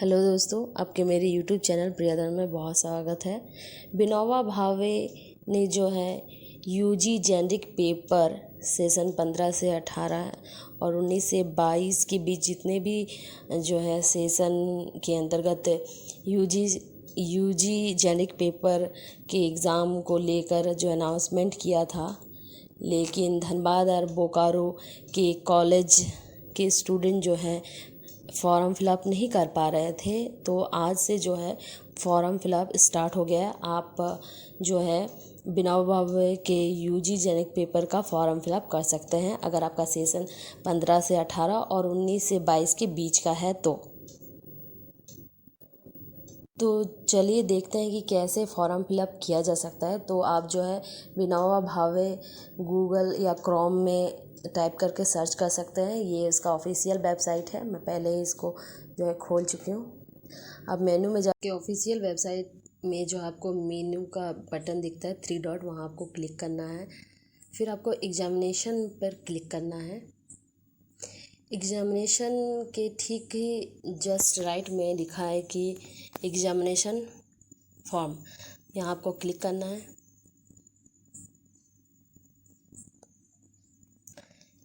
Hello दोस्तों, आपके मेरे यूट्यूब चैनल प्रियदर्शन में बहुत स्वागत है। विनोबा भावे ने जो है यूजी जेनरिक पेपर सेशन 15 से 18 और 19 से 22 के बीच जितने भी जो है सेशन के अंतर्गत यूजी जेनरिक पेपर के एग्ज़ाम को लेकर जो अनाउंसमेंट किया था, लेकिन धनबाद और बोकारो के कॉलेज के स्टूडेंट जो है फॉर्म फिलअप नहीं कर पा रहे थे। तो आज से जो है फॉर्म फिलअप स्टार्ट हो गया है। आप जो है विनोबा भावे के यूजी जेनरिक पेपर का फॉर्म फिलअप कर सकते हैं अगर आपका सेशन 15 से 18 और 19 से 22 के बीच का है तो चलिए देखते हैं कि कैसे फॉर्म फिलअप किया जा सकता है। तो आप जो है विनोबा भावे गूगल या क्रोम में टाइप करके सर्च कर सकते हैं। ये इसका ऑफिशियल वेबसाइट है। मैं पहले ही इसको जो है खोल चुकी हूँ। अब मेनू में जाके ऑफिशियल वेबसाइट में जो आपको मेनू का बटन दिखता है 3 डॉट, वहाँ आपको क्लिक करना है। फिर आपको एग्जामिनेशन पर क्लिक करना है। एग्जामिनेशन के ठीक ही जस्ट राइट में लिखा है कि एग्जामिनेशन फॉर्म, यहाँ आपको क्लिक करना है।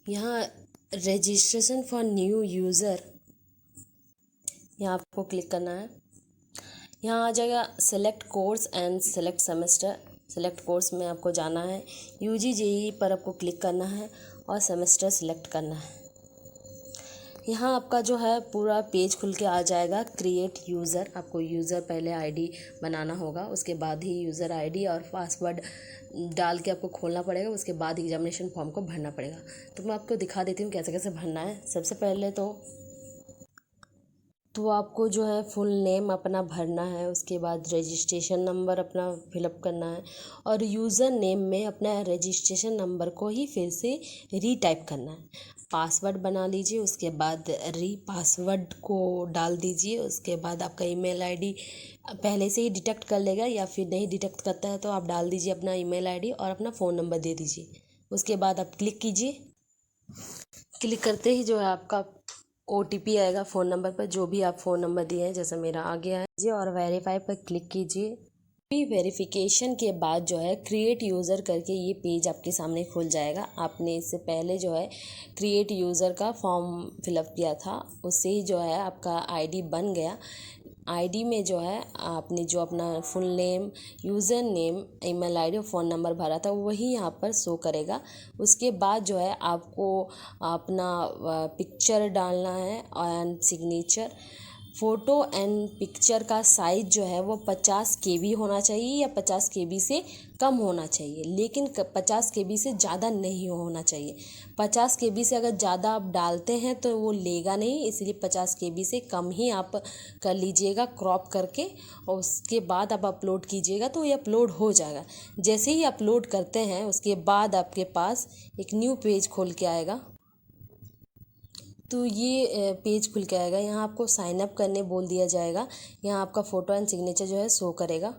यहाँ रजिस्ट्रेशन फॉर न्यू यूज़र, यहाँ आपको क्लिक करना है। यहाँ आ जाएगा select course and select semester. Select course में आपको जाना है, यूजी जेई पर आपको क्लिक करना है और सेमेस्टर सेलेक्ट करना है। यहाँ आपका जो है पूरा पेज खुल के आ जाएगा। क्रिएट यूज़र, आपको यूज़र पहले आईडी बनाना होगा, उसके बाद ही यूज़र आईडी और पासवर्ड डाल के आपको खोलना पड़ेगा। उसके बाद एग्जामिनेशन फॉर्म को भरना पड़ेगा। तो मैं आपको दिखा देती हूँ कैसे कैसे भरना है। सबसे पहले तो आपको जो है फुल नेम अपना भरना है, उसके बाद रजिस्ट्रेशन नंबर अपना फिलअप करना है और यूज़र नेम में अपना रजिस्ट्रेशन नंबर को ही फिर से रीटाइप करना है। पासवर्ड बना लीजिए, उसके बाद पासवर्ड को डाल दीजिए। उसके बाद आपका ईमेल आईडी पहले से ही डिटेक्ट कर लेगा, या फिर नहीं डिटेक्ट करता है तो आप डाल दीजिए अपना ईमेल आईडी और अपना फ़ोन नंबर दे दीजिए। उसके बाद आप क्लिक कीजिए। क्लिक करते ही जो है आपका OTP आएगा फ़ोन नंबर पर, जो भी आप फ़ोन नंबर दिए हैं, जैसे मेरा आ गया है जी। और वेरीफाई पर क्लिक कीजिए। वेरिफिकेशन के बाद जो है क्रिएट यूज़र करके ये पेज आपके सामने खुल जाएगा। आपने इससे पहले जो है क्रिएट यूज़र का फॉर्म फिलअप किया था, उससे ही जो है आपका आईडी बन गया। आईडी में जो है आपने जो अपना full name, user name, email ID और फ़ोन नंबर भरा था वही यहाँ पर शो करेगा। उसके बाद जो है आपको अपना पिक्चर डालना है and signature. Photo and picture का साइज़ जो है वो 50 KB होना चाहिए या 50 KB से कम होना चाहिए, लेकिन 50 KB से ज़्यादा नहीं होना चाहिए। 50 KB से अगर ज़्यादा आप डालते हैं तो वो लेगा नहीं, इसलिए 50 KB से कम ही आप कर लीजिएगा क्रॉप करके, और उसके बाद आप अपलोड कीजिएगा तो ये अपलोड हो जाएगा। जैसे ही अपलोड करते हैं उसके बाद आपके पास एक न्यू पेज खोल के आएगा। तो ये पेज खुल के आएगा। यहाँ आपको साइन अप करने बोल दिया जाएगा। यहाँ आपका फ़ोटो एंड सिग्नेचर जो है शो करेगा।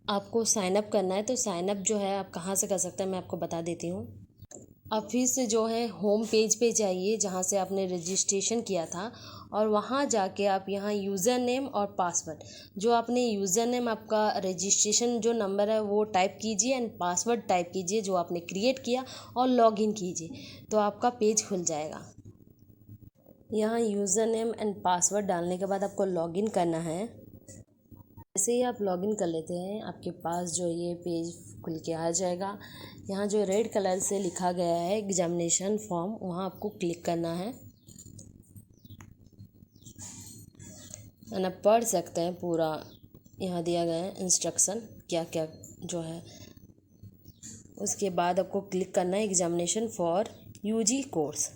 आपको साइन अप करना है, तो साइन अप जो है आप कहाँ से कर सकते हैं मैं आपको बता देती हूँ। आप फिर से जो है होम पेज पे जाइए जहाँ से आपने रजिस्ट्रेशन किया था, और वहाँ जाके आप यहाँ यूज़र नेम और पासवर्ड, जो आपने यूज़र नेम आपका रजिस्ट्रेशन जो नंबर है वो टाइप कीजिए एंड पासवर्ड टाइप कीजिए जो आपने क्रिएट किया और लॉगिन कीजिए, तो आपका पेज खुल जाएगा। यहाँ यूज़र नेम एंड पासवर्ड डालने के बाद आपको लॉगिन करना है। जैसे ही आप लॉगिन कर लेते हैं आपके पास जो ये पेज खुल के आ जाएगा। यहाँ जो रेड कलर से लिखा गया है एग्जामिनेशन फॉर्म, वहाँ आपको क्लिक करना है। आप पढ़ सकते हैं पूरा, यहाँ दिया गया है इंस्ट्रक्शन क्या क्या जो है। उसके बाद आपको क्लिक करना है एग्जामिनेशन फॉर यूजी कोर्स।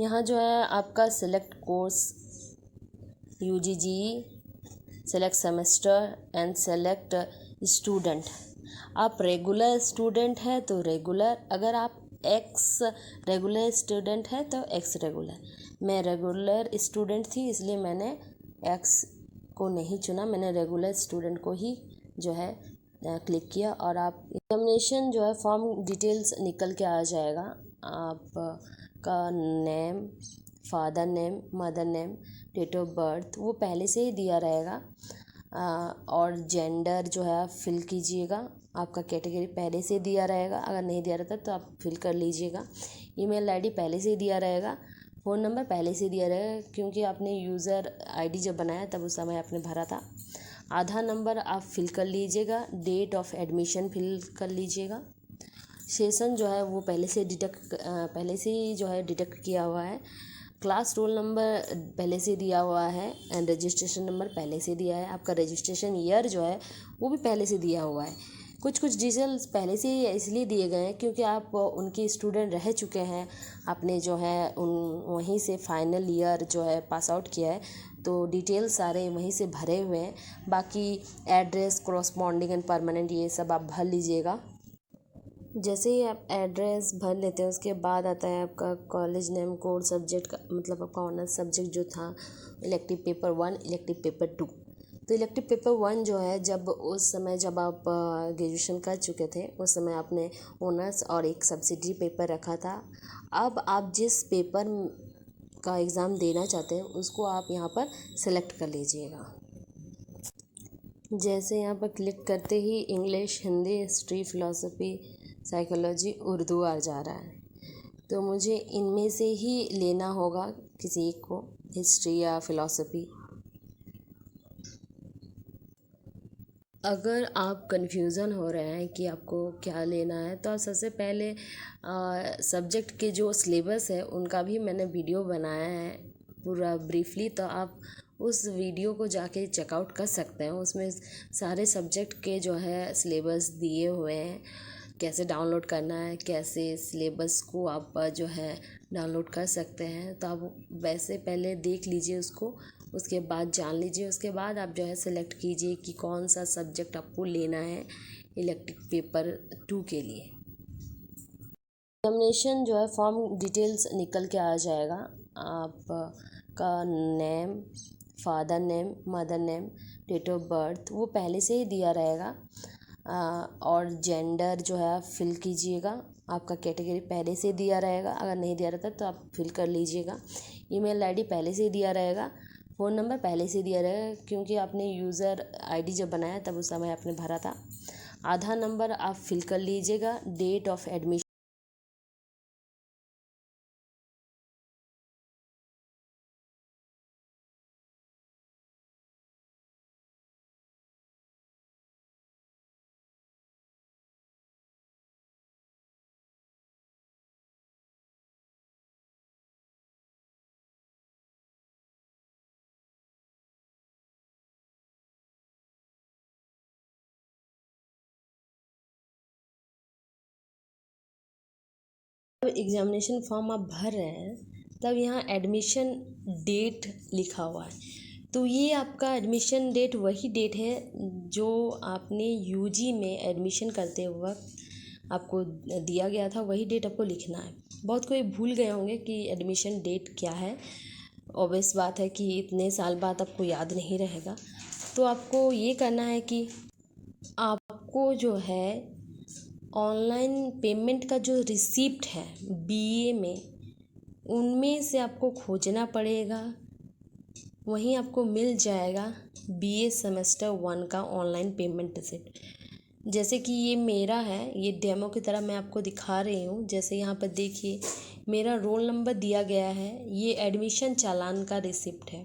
यहाँ जो है आपका select course, UGG, select semester and select student. आप रेगुलर स्टूडेंट हैं तो रेगुलर, अगर आप एक्स रेगुलर स्टूडेंट हैं तो एक्स रेगुलर। मैं रेगुलर स्टूडेंट थी इसलिए मैंने एक्स को नहीं चुना, मैंने रेगुलर स्टूडेंट को ही जो है क्लिक किया और आप एग्जामिनेशन जो है फॉर्म डिटेल्स निकल के आ जाएगा। आपका name, father name, mother name, date of birth वो पहले से ही दिया रहेगा। और जेंडर जो है आप फिल कीजिएगा। आपका कैटेगरी पहले से दिया रहेगा, अगर नहीं दिया रहता तो आप फिल कर लीजिएगा। ईमेल आईडी पहले से ही दिया रहेगा। फ़ोन नंबर पहले से दिया रहेगा, क्योंकि आपने यूज़र आईडी जब बनाया तब उस समय आपने भरा था। आधार नंबर आप फिल कर लीजिएगा। डेट ऑफ एडमिशन फिल कर लीजिएगा। सेशन जो है वो पहले से ही जो है डिटेक्ट किया हुआ है। क्लास रोल नंबर पहले से दिया हुआ है एंड रजिस्ट्रेशन नंबर पहले से दिया है। आपका रजिस्ट्रेशन ईयर जो है वो भी पहले से दिया हुआ है। कुछ डिटेल्स पहले से ही इसलिए दिए गए हैं क्योंकि आप उनके स्टूडेंट रह चुके हैं। आपने जो है वहीं से फाइनल ईयर जो है पास आउट किया है, तो डिटेल्स सारे वहीं से भरे हुए हैं। बाकी एड्रेस, कॉरस्पॉन्डिंग एंड परमानेंट ये सब आप भर लीजिएगा। जैसे ही आप एड्रेस भर लेते हैं उसके बाद आता है आपका कॉलेज नेम, कोड सब्जेक्ट का मतलब आपका ऑनर्स सब्जेक्ट जो था, इलेक्टिव पेपर 1, इलेक्टिव पेपर 2। तो इलेक्टिव पेपर 1 जो है उस समय जब आप ग्रेजुएशन कर चुके थे उस समय आपने ऑनर्स और एक सब्सिडरी पेपर रखा था। अब आप जिस पेपर का एग्ज़ाम देना चाहते हैं उसको आप यहाँ पर सेलेक्ट कर लीजिएगा। जैसे यहाँ पर क्लिक करते ही English, Hindi, history, philosophy, psychology, Urdu आ जा रहा है, तो मुझे इनमें से ही लेना होगा किसी एक को, हिस्ट्री या फिलॉसफी। अगर आप कन्फ्यूज़न हो रहे हैं कि आपको क्या लेना है, तो आप सबसे पहले सब्जेक्ट के जो सिलेबस है उनका भी मैंने वीडियो बनाया है पूरा ब्रीफली, तो आप उस वीडियो को जाके चेकआउट कर सकते हैं। उसमें सारे सब्जेक्ट के जो है सिलेबस दिए हुए हैं, कैसे डाउनलोड करना है, कैसे सिलेबस को आप जो है डाउनलोड कर सकते हैं। तो आप वैसे पहले देख लीजिए उसको, उसके बाद जान लीजिए, उसके बाद आप जो है सेलेक्ट कीजिए कि कौन सा सब्जेक्ट आपको लेना है इलेक्टिव पेपर 2 के लिए। एग्जामिनेशन जो है फॉर्म डिटेल्स निकल के आ जाएगा। आपका name, father name, mother name, date of birth वो पहले से ही दिया रहेगा। और जेंडर जो है आप फिल कीजिएगा। आपका कैटेगरी पहले से दिया रहेगा, अगर नहीं दिया रहता तो आप फिल कर लीजिएगा। ईमेल आईडी पहले से ही दिया रहेगा। फ़ोन नंबर पहले से दिया रहेगा, क्योंकि आपने यूज़र आईडी जब बनाया तब उस समय आपने भरा था। आधार नंबर आप फिल कर लीजिएगा। Date of admission examination form आप भर रहे हैं तब यहाँ एडमिशन डेट लिखा हुआ है, तो ये आपका एडमिशन डेट वही डेट है जो आपने यूजी में एडमिशन करते वक्त आपको दिया गया था, वही डेट आपको लिखना है। बहुत कोई भूल गए होंगे कि एडमिशन डेट क्या है। ऑब्वियस बात है कि इतने साल बाद आपको याद नहीं रहेगा, तो आपको ये करना है कि आपको जो है ऑनलाइन पेमेंट का जो रिसिप्ट है बीए में, उनमें से आपको खोजना पड़ेगा, वहीं आपको मिल जाएगा बीए सेमेस्टर 1 का ऑनलाइन पेमेंट रिसिप्ट। जैसे कि ये मेरा है, ये डेमो की तरह मैं आपको दिखा रही हूँ। जैसे यहाँ पर देखिए मेरा रोल नंबर दिया गया है, ये एडमिशन चालान का रिसिप्ट है,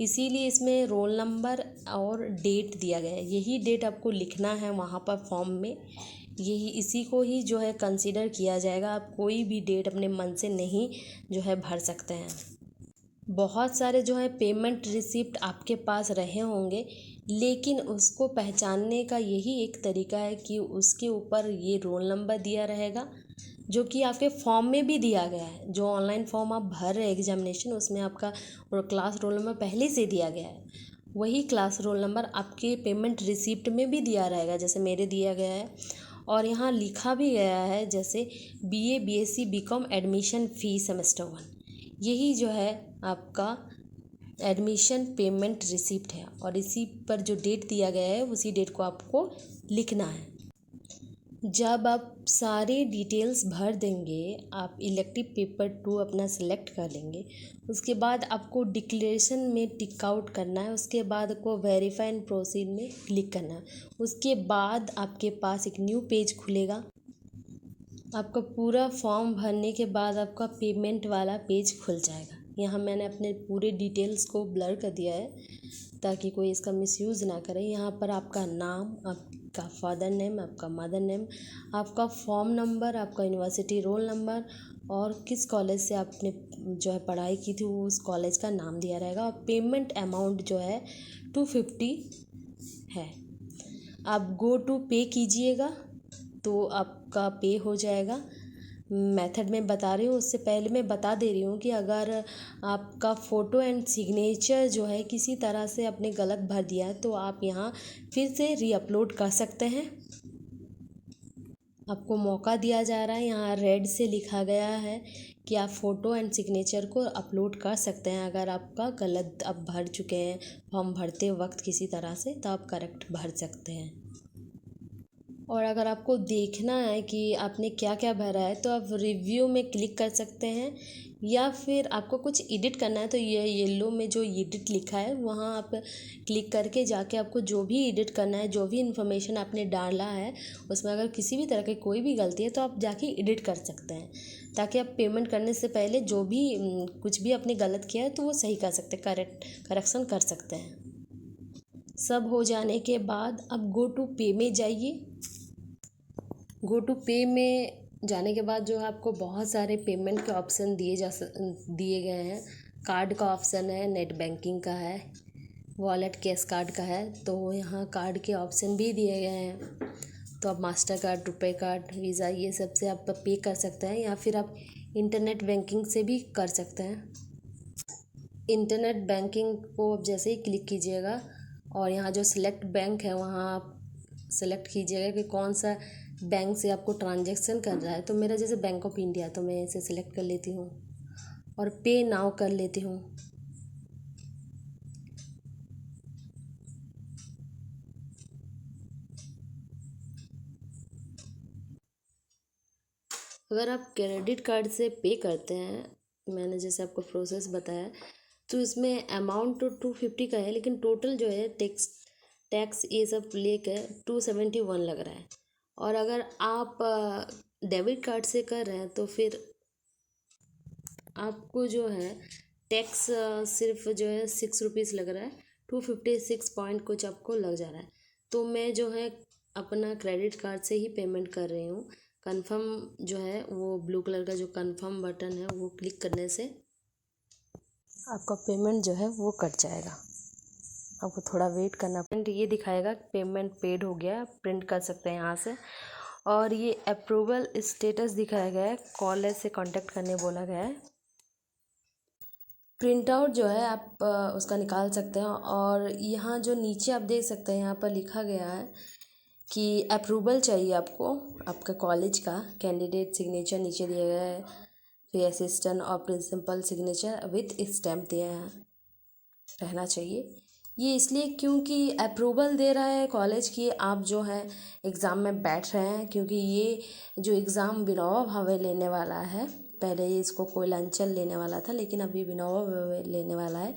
इसीलिए इसमें रोल नंबर और डेट दिया गया है। यही डेट आपको लिखना है वहाँ पर फॉर्म में, यही इसी को ही जो है कंसीडर किया जाएगा। आप कोई भी डेट अपने मन से नहीं जो है भर सकते हैं। बहुत सारे जो है पेमेंट रिसिप्ट आपके पास रहे होंगे, लेकिन उसको पहचानने का यही एक तरीका है कि उसके ऊपर ये रोल नंबर दिया रहेगा, जो कि आपके फॉर्म में भी दिया गया है। जो ऑनलाइन फॉर्म आप भर रहे हैं एग्जामिनेशन, उसमें आपका क्लास रोल नंबर पहले से दिया गया है, वही क्लास रोल नंबर आपके पेमेंट रिसिप्ट में भी दिया रहेगा, जैसे मेरे दिया गया है। और यहाँ लिखा भी गया है जैसे BA, BSc, BCom admission fee semester 1, यही जो है आपका एडमिशन पेमेंट रिसिप्ट है। और इसी पर जो डेट दिया गया है उसी डेट को आपको लिखना है। जब आप सारे डिटेल्स भर देंगे, आप इलेक्टिव पेपर 2 अपना सेलेक्ट कर लेंगे। उसके बाद आपको डिक्लेरेशन में टिक आउट करना है। उसके बाद आपको वेरीफाई एंड प्रोसीड में क्लिक करना है। उसके बाद आपके पास एक न्यू पेज खुलेगा। आपका पूरा फॉर्म भरने के बाद आपका पेमेंट वाला पेज खुल जाएगा। यहाँ मैंने अपने पूरे डिटेल्स को ब्लर कर दिया है ताकि कोई इसका मिसयूज़ ना करे। यहाँ पर आपका नाम, आपका फादर नेम, आपका मदर नेम, आपका फॉर्म नंबर, आपका यूनिवर्सिटी रोल नंबर और किस कॉलेज से आपने जो है पढ़ाई की थी वो उस कॉलेज का नाम दिया रहेगा। और पेमेंट अमाउंट जो है 250 है। आप गो टू पे कीजिएगा तो आपका पे हो जाएगा। मेथड में बता रही हूँ, उससे पहले मैं बता दे रही हूँ कि अगर आपका फ़ोटो एंड सिग्नेचर जो है किसी तरह से आपने गलत भर दिया है तो आप यहाँ फिर से रीअपलोड कर सकते हैं। आपको मौका दिया जा रहा है। यहाँ रेड से लिखा गया है कि आप फ़ोटो एंड सिग्नेचर को अपलोड कर सकते हैं। अगर आपका गलत आप भर चुके हैं फॉर्म भरते वक्त किसी तरह से, तो आप करेक्ट भर सकते हैं। और अगर आपको देखना है कि आपने क्या क्या भरा है तो आप रिव्यू में क्लिक कर सकते हैं, या फिर आपको कुछ एडिट करना है तो ये येलो में जो एडिट लिखा है वहाँ आप क्लिक करके जाके आपको जो भी एडिट करना है, जो भी इन्फॉर्मेशन आपने डाला है उसमें अगर किसी भी तरह की कोई भी गलती है तो आप जाके एडिट कर सकते हैं, ताकि आप पेमेंट करने से पहले जो भी कुछ भी आपने गलत किया है तो वो सही कर सकते हैं, करेक्शन कर सकते हैं। सब हो जाने के बाद आप गो टू पे में जाइए। गो टू पे में जाने के बाद जो है आपको बहुत सारे पेमेंट के ऑप्शन दिए गए हैं। कार्ड का ऑप्शन है, नेट बैंकिंग का है, वॉलेट कैश कार्ड का है। तो यहाँ कार्ड के ऑप्शन भी दिए गए हैं। तो आप मास्टर कार्ड, रुपए कार्ड, वीज़ा ये सब से आप पे कर सकते हैं, या फिर आप इंटरनेट बैंकिंग से भी कर सकते हैं। इंटरनेट बैंकिंग को आप जैसे ही क्लिक कीजिएगा और यहाँ जो सिलेक्ट बैंक है वहाँ आप सेलेक्ट कीजिएगा कि कौन सा बैंक से आपको ट्रांजैक्शन कर रहा है। तो मेरा जैसे बैंक ऑफ इंडिया, तो मैं इसे सिलेक्ट कर लेती हूँ और पे नाउ कर लेती हूँ। अगर आप क्रेडिट कार्ड से पे करते हैं, मैंने जैसे आपको प्रोसेस बताया, तो इसमें अमाउंट तो 250 का है, लेकिन टोटल जो है टैक्स ये सब लेकर 271 लग रहा है। और अगर आप डेबिट कार्ड से कर रहे हैं तो फिर आपको जो है टैक्स सिर्फ जो है 6 रुपीज़ लग रहा है, 256 पॉइंट कुछ आपको लग जा रहा है। तो मैं जो है अपना क्रेडिट कार्ड से ही पेमेंट कर रही हूँ। कन्फर्म जो है वो ब्लू कलर का जो कन्फर्म बटन है वो क्लिक करने से आपका पेमेंट जो है वो कट जाएगा। आपको थोड़ा वेट करना पड़ेगा। ये दिखाएगा पेमेंट पेड हो गया, प्रिंट कर सकते हैं यहाँ से। और ये अप्रूवल स्टेटस दिखाया गया है, कॉलेज से कांटेक्ट करने बोला गया है। प्रिंट आउट जो है आप उसका निकाल सकते हैं। और यहाँ जो नीचे आप देख सकते हैं, यहाँ पर लिखा गया है कि अप्रूवल चाहिए आपको आपका कॉलेज का। कैंडिडेट सिग्नेचर नीचे दिया गया है, फिर असिस्टेंट और प्रिंसिपल सिग्नेचर विथ स्टैम्प दिया है, रहना चाहिए। ये इसलिए क्योंकि अप्रूवल दे रहा है कॉलेज की आप जो है एग्ज़ाम में बैठ रहे हैं, क्योंकि ये जो एग्ज़ाम विनोबा भावे लेने वाला है, पहले ये इसको कोयलांचल लेने वाला था लेकिन अभी विनोबा भावे लेने वाला है।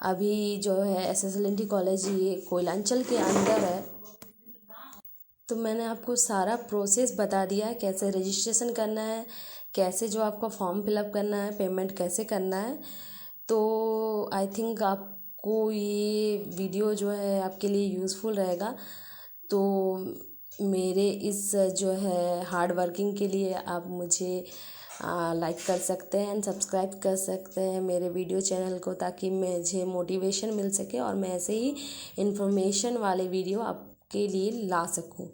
अभी जो है SSLNT कॉलेज ये कोयलांचल के अंदर है। तो मैंने आपको सारा प्रोसेस बता दिया है, कैसे रजिस्ट्रेशन करना है, कैसे जो आपका फॉर्म फिलअप करना है, पेमेंट कैसे करना है। तो आई थिंक आपको ये वीडियो जो है आपके लिए यूज़फुल रहेगा। तो मेरे इस जो है हार्ड वर्किंग के लिए आप मुझे लाइक कर सकते हैं एंड सब्सक्राइब कर सकते हैं मेरे वीडियो चैनल को, ताकि मुझे मोटिवेशन मिल सके और मैं ऐसे ही इन्फॉर्मेशन वाले वीडियो आपके लिए ला सकूं।